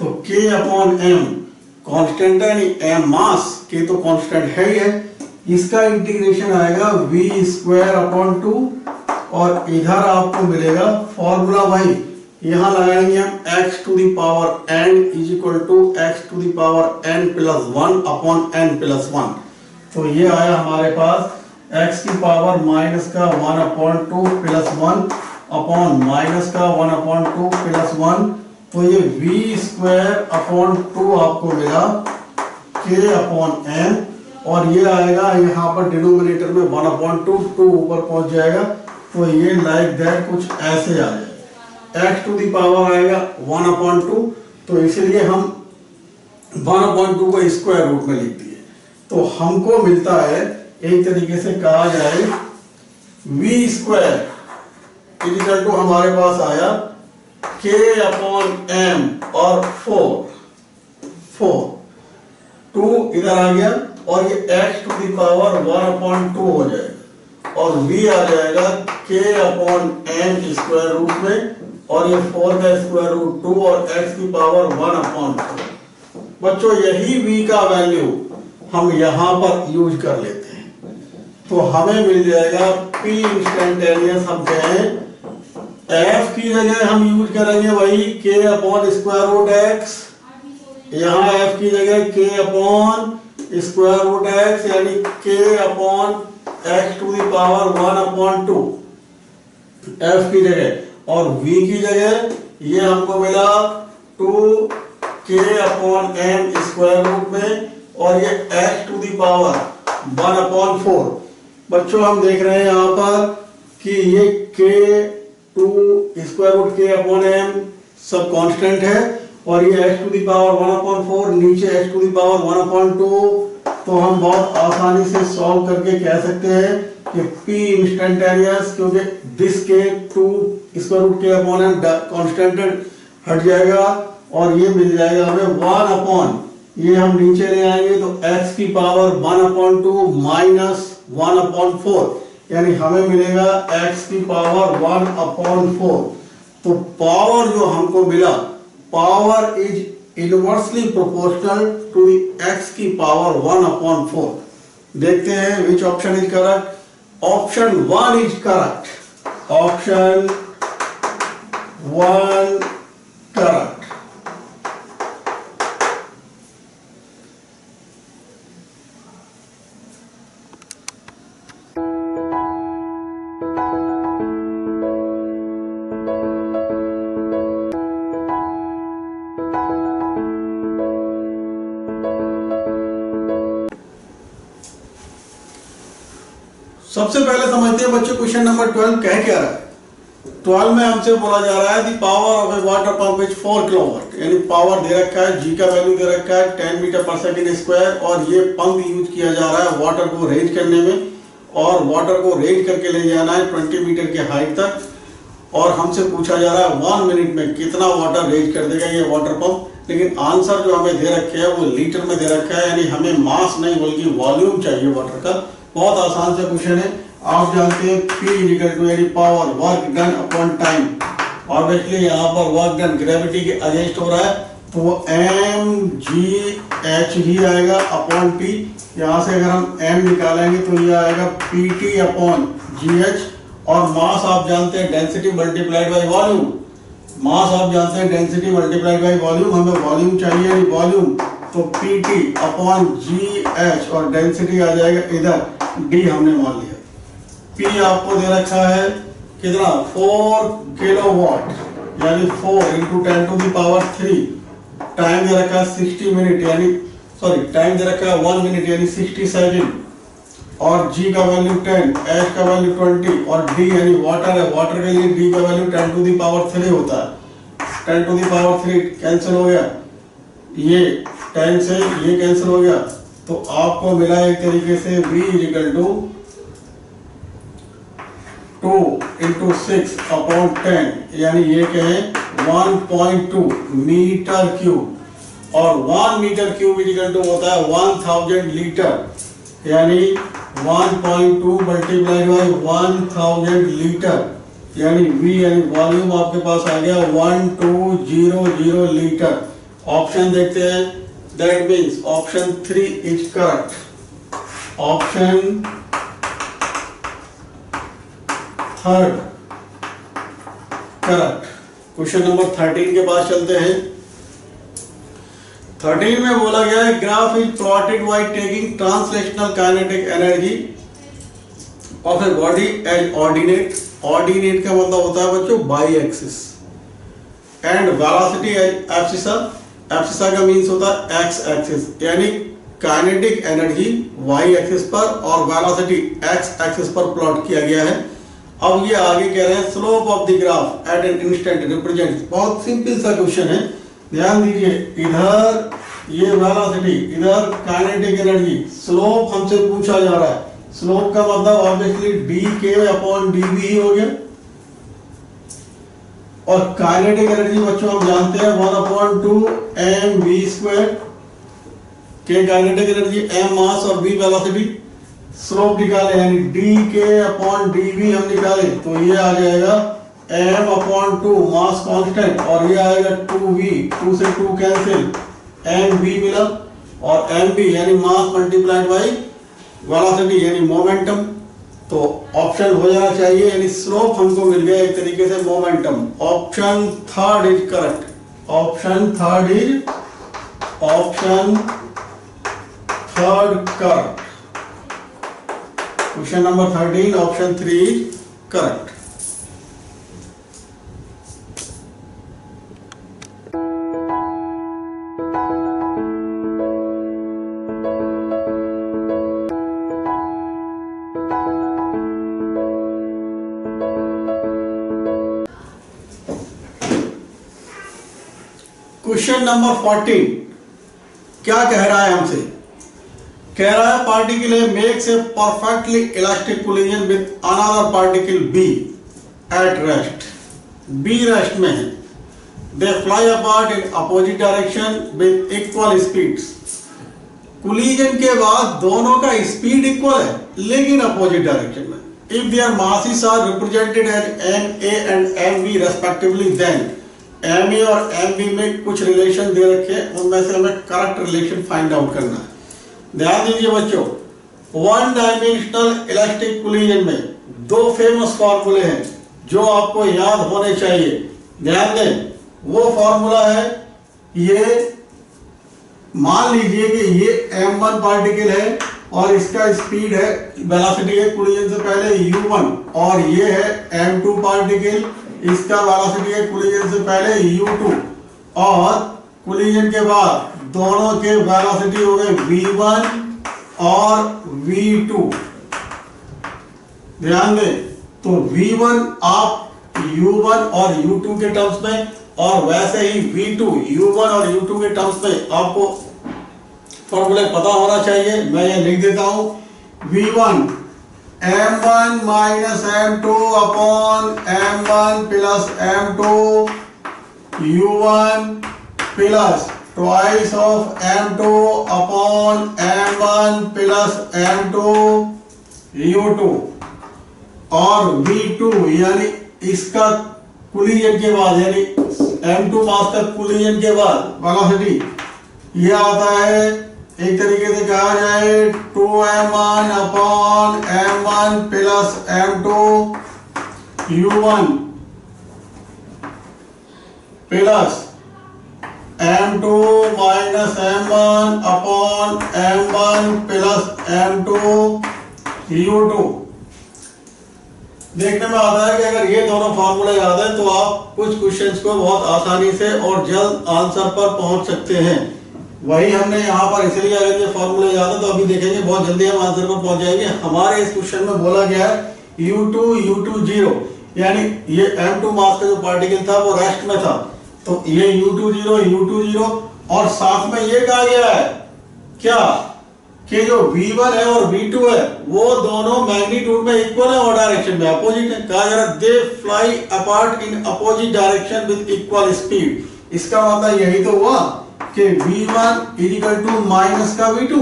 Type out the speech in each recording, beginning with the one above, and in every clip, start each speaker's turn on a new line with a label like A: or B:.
A: तो k upon m constant है, नहीं m मास, k तो कांस्टेंट है ही है, इसका इंटीग्रेशन आएगा v स्क्वायर अपॉन 2 और इधर आपको मिलेगा फॉर्मूला वही, यहां लगाएंगे हम x to the power n is equal to x to the power n plus 1 upon n plus 1। तो ये आया हमारे पास x की पावर माइनस का 1 अपॉन 2 प्लस 1 अपॉन माइनस का 1 अपॉन 2 प्लस 1। तो ये v स्क्वायर अपॉन 2 आपको मिला k अपॉन n, और ये आएगा यहाँ पर डिनोमिनेटर में 1 अपॉन 2 ऊपर पहुंच जाएगा। तो ये लाइक दैट कुछ ऐसे आ जाएगा, x टू दी पावर आएगा 1 अपॉन 2, तो इसलिए हम 1 अपॉन 2 को स्क्वायर रूट में लिख दिए। तो हमको मिलता है, एक तरीके से कहा जाए, v स्क्वायर इक्वल टू हमारे पास आया k अपॉन m और 4 2 इधर आ गया, और ये x to the power 1 upon 2 हो जाएगा, और v आ जाएगा k upon m square root में, और ये 4 का स्क्वायर रूट 2 और x की पावर 1 अपॉन 4। बच्चों यही v का वैल्यू हम यहाँ पर यूज कर लेते हैं, तो हमें मिल जाएगा p इंस्टेंटेनियस। हम कहें f की जगह हम यूज करेंगे वही k upon square root x, यहाँ f की जगह k upon square root x यानी k upon x to the power 1 upon 2 f की जगह, और v की जगह ये हमको मिला 2k upon m square root में, और ये x टू दी पावर 1/4। बच्चों हम देख रहे हैं यहाँ पर कि ये k2 स्क्वायर रूट k/m सब कांस्टेंट है और ये h टू द पावर 1/4 नीचे h टू द पावर 1/2। तो हम बहुत आसानी से सॉल्व करके कह सकते हैं कि p इंस्टेंटेनियस, क्योंकि this k2 square root k/m constant हट जाएगा और ये मिल जाएगा हमें 1/, ये हम नीचे ले आएंगे तो x की पावर 1/2 माइनस 1/4, यानी हमें मिलेगा x की पावर 1/4। तो पावर जो हमको मिला, power is inversely proportional to the x की पावर 1/4। देखते हैं which option is correct. Option 1 is correct. Option 1 correct. सबसे पहले समझते हैं बच्चों क्वेश्चन नंबर 12 कह क्या रहा है। 12 में हमसे बोला जा रहा है the power of A water pump is 4 kilowatt, यानी पावर दे रखा है, जी का वैल्यू दे रखा है 10 मीटर पर सेकंड स्क्वायर और ये पंप यूज किया जा रहा है वाटर को रेंज करने में और वाटर को रेंज करके ले जाना है 20 मीटर के हाइट तक। और हमसे पूछा जा रहा है 1 मिनट में कितना वाटर रेंज कर देगा ये वाटर पंप। लेकिन आंसर जो हमें दे रखे है वो लीटर में दे रखा है, यानी हमें मास नहीं बल्कि वॉल्यूम चाहिए वाटर का। बहुत आसान सा क्वेश्चन है। आप जानते हैं P इक्वल टू यानी power work done upon time. Obviously यहाँ पर वर्क डन ग्रेविटी के अगेंस्ट हो रहा है तो mgh ही आएगा अपॉन T। यहाँ से अगर हम m निकालेंगे तो ये आएगा PT अपॉन gh। और मास आप जानते हैं डेंसिटी मल्टीप्लाइड बाई वॉल्यूम। मास आप जानते हैं डेंसिटी मल्टीप्लाइड बाई वॉल्यूम, हमें वॉल्यूम चाहिए वॉल्यूम, तो PT अपॉन GH और डेंसिटी आ जाएगा इधर D हमने मान लिया। P आपको दे रखा है कितना 4 किलोवाट, यानी 4 into 10 to the power 3। Time दे रखा है 60 मिनट, यानी सॉरी टाइम दे रखा है 1 मिनट यानी 60 सेकंड। और G का वैल्यू 10, H का वैल्यू 20 और D यानी वाटर है, वाटर के लिए D का वैल्यू 10 टू द पावर 3 होता है। 10 टू द पावर 3 कैंसिल हो गया, ये 10 से ये कैंसिल हो गया, तो आपको मिला एक तरीके से V equal to 2 into 6 upon 10, यानी ये कहें 1.2 मीटर क्यूब। और 1 मीटर क्यूब इक्वल टू होता है 1000 लीटर, यानी 1.2 मल्टीप्लाइड बाई 1000 लीटर, यानी V यानी वॉल्यूम आपके पास आ गया 1200 लीटर। ऑप्शन देखते हैं, that means option 3 is correct. Option 3 correct. Question number 13 के पास चलते हैं। 13 में बोला गया है graph is plotted by taking translational kinetic energy of a body as ordinate. Ordinate का मतलब होता है बच्चों y axis, and velocity as abscissa. Abscissa का मीन्स होता है एक्स एक्सिस, यानी काइनेटिक एनर्जी वाई एक्सिस पर और वेलोसिटी एक्स एक्सिस पर प्लॉट किया गया है। अब ये आगे कह रहे हैं slope of the graph at an instant represent. बहुत सिंपल सा क्वेश्चन है, ध्यान दीजिए। इधर ये वेलोसिटी, इधर काइनेटिक एनर्जी, स्लोप हमसे पूछा जा रहा है। स्लोप का मतलब ऑब्वियसली dk अपॉन dv ही हो गया। और काइनेटिक एनर्जी बच्चों हम जानते हैं 1/2 mv²। के काइनेटिक एनर्जी m मास और v वेलोसिटी। स्लोप निकाले यानी dk अपॉन dv हम निकाले तो ये आ जाएगा m/2 मास कांस्टेंट और ये आएगा 2v, 2 से 2 कैंसिल, mv मिला और mv यानी मास मल्टीप्लाइड बाई वेलोसिटी यानी मोमेंटम। तो ऑप्शन हो जाना चाहिए, यानी स्लोप हमको मिल गया एक तरीके से momentum. Option 3 is correct. Option 3 is correct. Question number 13 option 3 is correct. Question number 14 क्या कह रहा है हमसे? कह रहा है particle A makes a perfectly elastic collision with another particle B at rest. B rest में है। They fly apart in opposite direction with equal speeds. Collision के बाद दोनों का स्पीड इक्वल है लेकिन अपोजिट डायरेक्शन में। If there masses are represented as ma and mb respectively, then ma और mb में कुछ रिलेशन दे रखे हैं, उनमें से हमें करेक्ट रिलेशन फाइंड आउट करना है। ध्यान दीजिए बच्चों, वन डायमेंशनल इलास्टिक कोलिजन में दो फेमस फॉर्मूले हैं जो आपको याद होने चाहिए। ध्यान दें, वो फॉर्मूला है, ये मान लीजिए कि ये m1 पार्टिकल है और इसका स्पीड है वेलोसिटी है कोलिजन से पहले u1, और ये है m2 पार्टिकल, इसका वेलोसिटी है कोलिजन से पहले u2, और कोलिजन के बाद दोनों के वेलोसिटी हो गए v1 और v2। ध्यान दें, तो v1 आप u1 और u2 के टर्म्स में, और वैसे ही v2 u1 और u2 के टर्म्स में आपको फॉर्मूले पता होना चाहिए। मैं ये लिख देता हूं, v1 m1 minus m2 upon m1 plus m2 u1 plus twice of m2 upon m1 plus m2 u2, और v2 यानी इसका कोलिजन के बाद यानी m2 मास का कोलिजन के बाद वेलोसिटी ये आता है, एक तरीके से कहा जाए 2m1 upon m1 plus m2 u1 plus m2 minus m1 upon m1 plus m2 u2। देखने में आता है कि अगर ये दोनों फार्मूले याद है तो आप कुछ क्वेश्चंस को बहुत आसानी से और जल्द आंसर पर पहुंच सकते हैं। वही हमने यहाँ पर इसलिए, अगर ये फॉर्मूले याद है तो अभी देखेंगे बहुत जल्दी हम आंसर पर पहुंच जाएंगे। हमारे इस क्वेश्चन में बोला गया है u2 0, यानी ये m2 मास का जो पार्टिकल था वो रेस्ट में था, तो ये u2 0 और साथ में ये कहा गया है क्या कि जो v1 है और v2 है वो दोनों मैग्नीट्यूड में इक्वल है और डायरेक्शन में अपोजिट है। कहा जा रहा है they fly apart in opposite direction with equal speed. इसका मतलब यही तो हुआ कि v1 इक्वल टू माइनस का v2।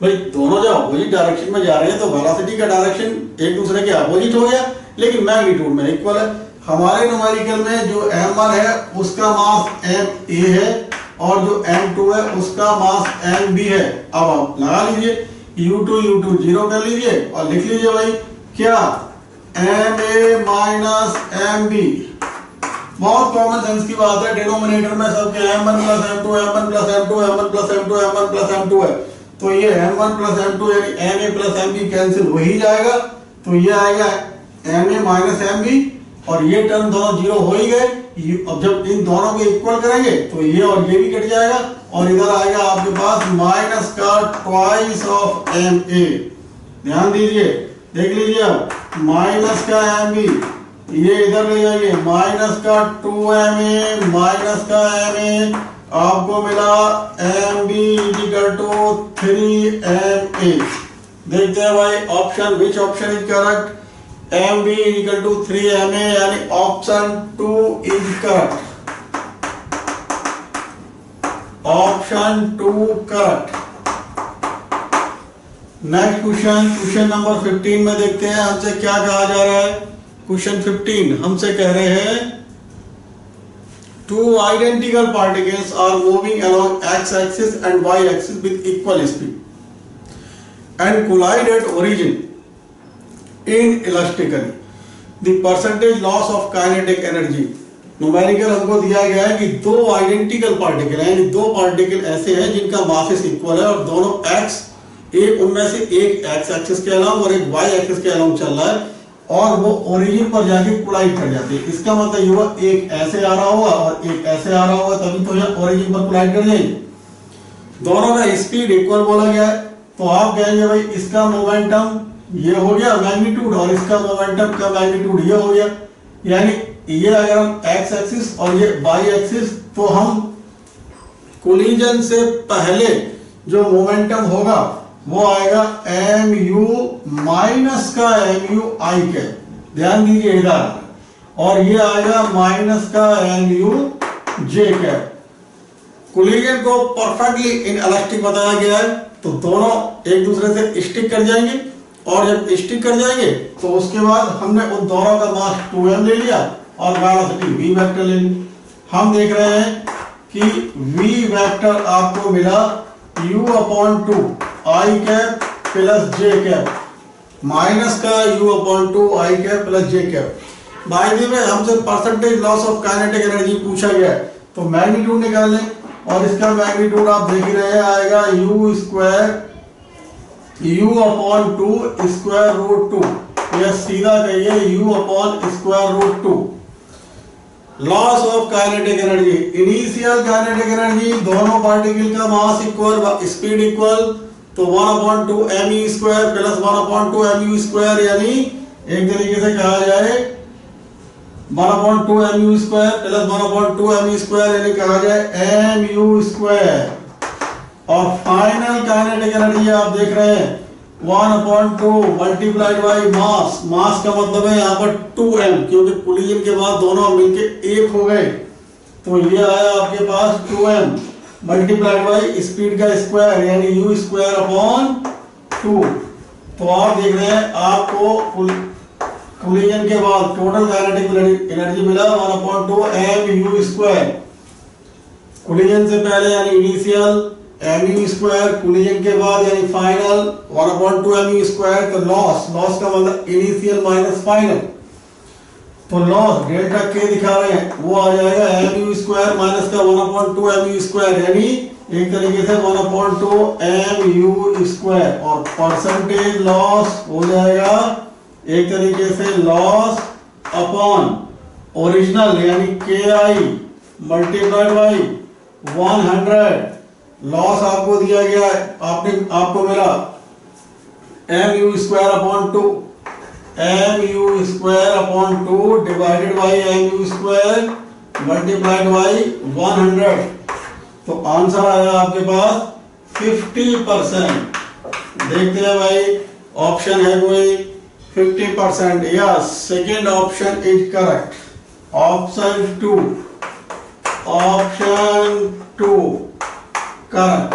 A: भाई दोनों जब अपोजिट डायरेक्शन में जा रहे हैं तो वेलोसिटी का डायरेक्शन एक दूसरे के अपोजिट हो गया लेकिन मैग्नीट्यूड में इक्वल है। हमारे न्यूमेरिकल में जो m1 है उसका मास ma है और जो m2 है उसका मास mb है। अब आप लगा लीजिए u2 0 कर लीजिए और लिख लीजिए भाई क्या ma माइनस mb। बहुत कॉमन सेंस की बात है, डिनोमिनेटर में सबके m1 plus m2 m1 plus m2 m1 plus m2 m1 plus m2 है, तो ये m1 प्लस m2 यानी ma प्लस mb कैंसिल हो ही जाएगा, तो ये आएगा ma माइनस mb और ये टर्म दोनों जीरो हो ही गए। अब जब इन दोनों को इक्वल करेंगे तो ये और ये भी कट जाएगा और इधर आएगा आपके पास माइनस का ट्वाइस ऑफ ma। ध्यान दीजिए, देख लीजिए, अब माइनस का mb ये इधर ले जाइए, माइनस का 2ma माइनस का ma, आपको मिला mb इक्वल टू 3ma। देखते हैं भाई option, which option is correct? mb equal to 3ma यानी option 2 is correct. Option 2 correct. Next question, question number 15 में देखते हैं हमसे क्या कहा जा रहा है। क्वेश्चन 15 हमसे कह रहे हैं two identical particles are moving along x-axis and y-axis with equal speed and collide at origin inelastically. The percentage loss of kinetic energy. Numerical हमको दिया गया है कि दो आइडेंटिकल पार्टिकल हैं, यानी दो पार्टिकल ऐसे हैं जिनका मासेस इक्वल है और दोनों x, एक उनमें से एक x एक्सिस के अलावा और एक y एक्सिस के अलावा चल रहा है और वो ओरिजिन पर जाके कोलाइड कर जाते हैं। इसका मतलब ये हुआ एक ऐसे आ रहा होगा और एक ऐसे आ रहा होगा, तभी तो यहाँ ओरिजिन पर कोलाइड कर जाएंगे। दोनों का स्पीड इक्वल बोला गया है, तो आप कहेंगे भाई इसका मोमेंटम ये हो गया मैग्नीट्यूड और इसका मोमेंटम का मैग्नीट्यूड ये हो गया। यानी ये अगर हम x एक्सिस और ये y एक्सिस, तो हम कोलिजन से पहले जो मोमेंटम होगा वो आएगा एम यू माइनस का एम यू आई कैप, ध्यान दीजिए इधर, और ये आएगा माइनस का m u j cap. Collision को परफेक्टली इनइलास्टिक बताया गया है, तो दोनों एक दूसरे से स्टिक कर जाएंगे, और जब स्टिक कर जाएंगे तो उसके बाद हमने उन दोनों का मास 2m ले लिया और वेलोसिटी v वेक्टर ले ली। हम देख रहे हैं कि v वेक्टर आपको मिला u/2 i cap plus j cap, minus का u/2 i cap plus j cap. By the way हमसे percentage loss of kinetic energy पूछा गया है, तो मैग्नीट्यूड निकाल लें, और इसका मैग्नीट्यूड आप देख रहे हैं आएगा u square u/2 square root 2, या सीधा कहिए u/ square root 2। Loss of kinetic energy, initial kinetic energy, दोनों पार्टिकल का मास इक्वल, स्पीड इक्वल, तो 1/2 me square plus 1/2 mu square, यानी एक तरीके से कहा जाए 1/2 mu square plus 1/2 me square, यानी कहा जाए mu स्क्वायर। और फाइनल काइनेटिक एनर्जी आप देख रहे हैं 1/2 मल्टीप्लाइड बाई मास, मास का मतलब है यहाँ पर 2m, क्योंकि कोलिजन के बाद दोनों मिलके एक हो गए, तो ये आया आपके पास 2m मल्टीप्लाइड बाई स्पीड का स्क्वायर, यानी u स्क्वायर अपॉन 2। तो आप देख रहे हैं आपको कोलिजन के बाद टोटल काइनेटिक एनर्जी मिला 1/2 mu स्क्वायर। कोलिजन से पहले यानी इनिशियल mu स्क्वायर, कोलिजन के बाद यानी फाइनल 1/2 mu स्क्वायर। तो लॉस का मतलब इनिशियल माइनस फाइनल, तो लॉस डेल्टा के दिखा रहे हैं, वो आ जाएगा mu स्क्वायर माइनस का 1/2 mu स्क्वायर, यानी एक तरीके से 1/2 mu स्क्वायर। और परसेंटेज लॉस हो जाएगा एक तरीके से लॉस अपॉन ओरिजिनल, यानी KI मल्टीप्लाइड बाई 100। लॉस आपको दिया गया है, आपको मिला mu square upon 2, mu square upon 2 divided by mu square multiplied by 100। तो आंसर आया आपके पास 50%। देखते हैं भाई ऑप्शन है कोई 50%, yes, second option is correct, option 2 correct.